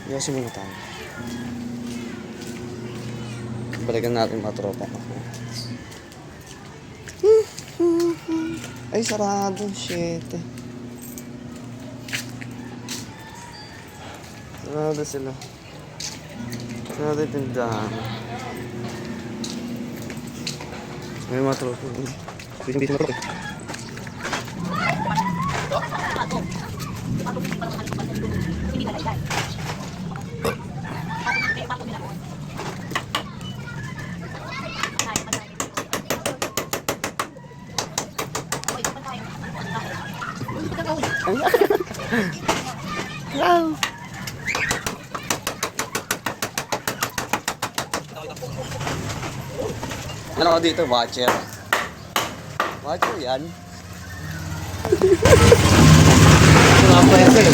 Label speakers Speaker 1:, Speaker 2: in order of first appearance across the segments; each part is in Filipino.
Speaker 1: Yosi muna tayo. Balikan natin mga tropa ko. Ay, sarado. Shit. Sarado sila. Sarado yung tindahan. May mga tropa. Busy-busy mga tropa. Hello. Ano ko dito? Watcher. Watcher yan. Mga pwede.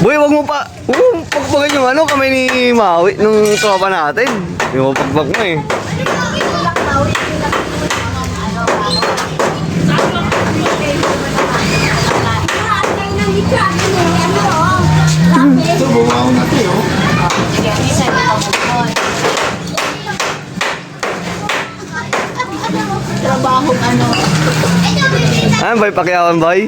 Speaker 1: Boy, wag mo pa. Pagbagan yung ano, kamay ni Maui nung tropa natin. Yung pagbag mo eh.
Speaker 2: Ito, bumaw natin, oh.
Speaker 3: Trabahong ano.
Speaker 1: Ano, boy? Pakyawan, boy?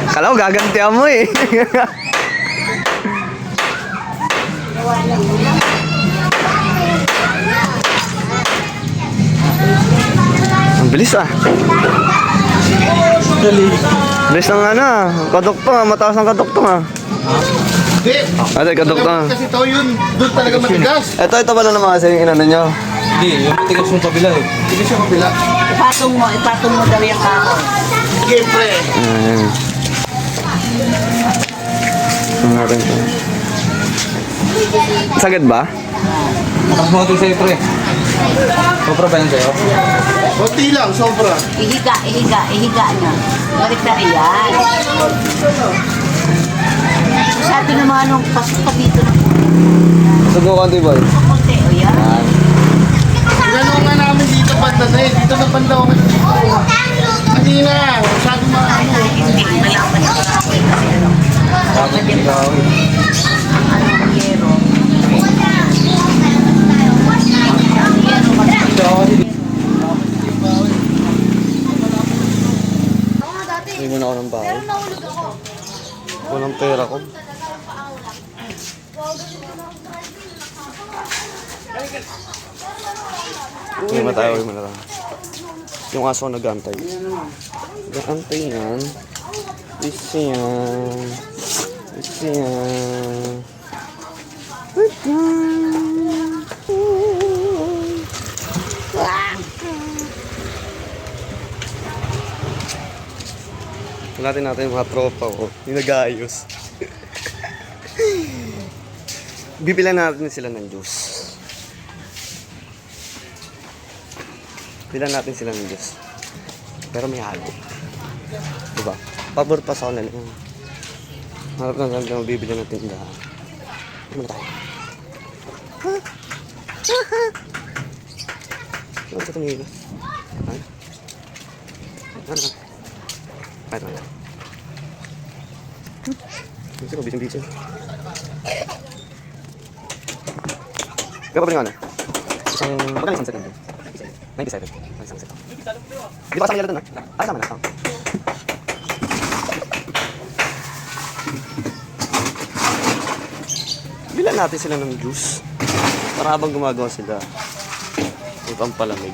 Speaker 1: Kala ko gagantihan mo eh. Ang bilis ah. Bilis ng ano ah. Kadukto ah. Mataas ng kadukto ah.
Speaker 2: Hindi.
Speaker 1: Ate, kadukto ah.
Speaker 2: Kasi ito yun, doon talaga matigas.
Speaker 1: Ito pala naman kasi yung inano nyo.
Speaker 4: Hindi, yung matigas yung kabila eh.
Speaker 2: Tigas yung kabila.
Speaker 3: Ipatong mo daw yung kahon.
Speaker 2: Siyempre.
Speaker 1: Ayan. Ang natin ito. Sagad ba?
Speaker 4: Mas mo ito sa'yo, pre. Sobra ba yan sa'yo?
Speaker 2: Kunti lang, sobra.
Speaker 3: Ihiga na. Balik na riyan. Sabi naman nung pasok pa dito na po.
Speaker 1: Subukan ito, boy.
Speaker 3: Kunti, o yan.
Speaker 2: Tinanong nga namin dito banda na eh. Dito na banda ako. Kanina, masyado maano.
Speaker 3: Hindi, malaman ko na ako kasi ano.
Speaker 4: Bakit ikaw?
Speaker 3: Ang yero. Ang yero,
Speaker 1: Hindi mo na ako ng bahay. Walang pera ko. Uwi mo tayo, uwi mo na lang. Yung aso ko nag-antay. Nag-antay yan. Isa yan. Isa yan. Wait lang. Natin yung mga tropa ko. Yung nag-aayos. Bibilan natin sila ng juice. Bilan natin sila ng juice. Pero may halo. Diba? Pabor pa sa kanila. Harap na lang bibili ng tindahan. Ano tayo? Ha? Ha? Ano sa tumigil? Ha? Ano? Kahit ano. Hindi ko, bising-bising. Kaya pa ba yung ano? Isang, magkano isang second? 97. Isang second. Di ba kasama nila doon, no? Ah, kasama na. Bilan natin sila ng juice. Para habang gumagawa sila, may pampalamig.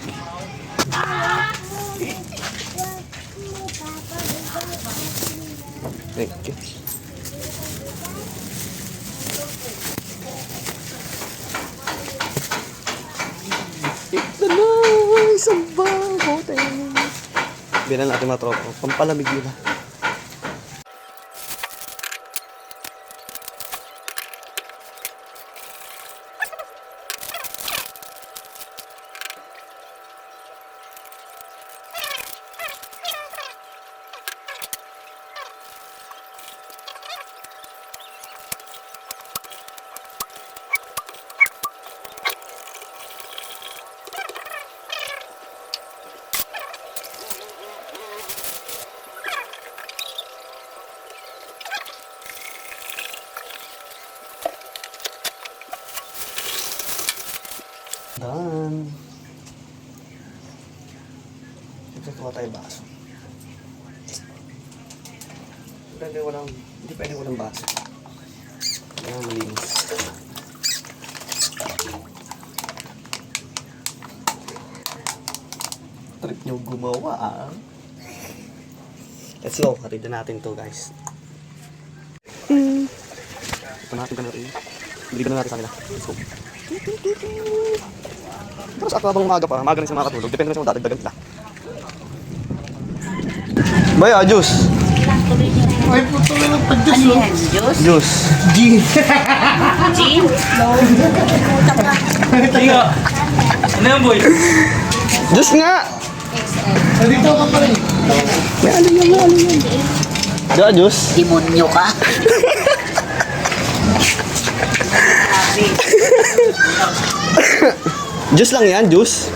Speaker 1: Thank you. Ito na, isang bagote. Bilan natin mga tropa. Pampalamig nila. Done. Siyempre, kuha tayo baso. Hindi pwede walang baso. Kailangan malinis. Trip nyo gumawa ah. Let's go, hatid na natin to guys. Ito natin kami rin. Bili na natin sa kanila. Let's go. Pero sa ako habang umaga pa, umaga rin siya makatulog. Depende rin siya kung dadagdagan nila. Baya, juice.
Speaker 2: Ay, puto na ng pag-juice.
Speaker 3: Ano yan? Diyos?
Speaker 1: Juice.
Speaker 2: Gin.
Speaker 3: Gin?
Speaker 4: Tiga. Ano yan, boy?
Speaker 1: Juice nga!
Speaker 2: Nandito ka pa rin.
Speaker 1: May ano yan, may ano yan. Diba, juice?
Speaker 3: Demonyo ka?
Speaker 1: Juice lang yan, juice.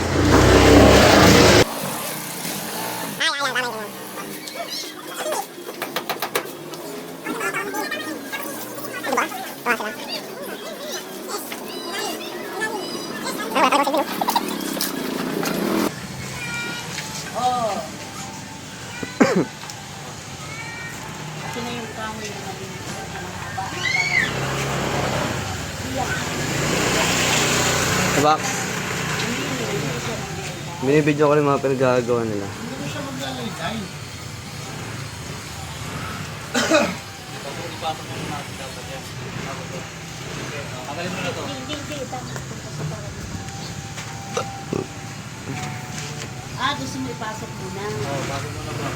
Speaker 3: Sino yung kahoy na
Speaker 1: Diba? Binibidyo ko rin mga pinagagawa nila.
Speaker 2: Hindi siya maglalagay.
Speaker 4: Tanggalin mo na to.
Speaker 3: gusto mo ipasok muna.
Speaker 4: Oo, bago mo na ba?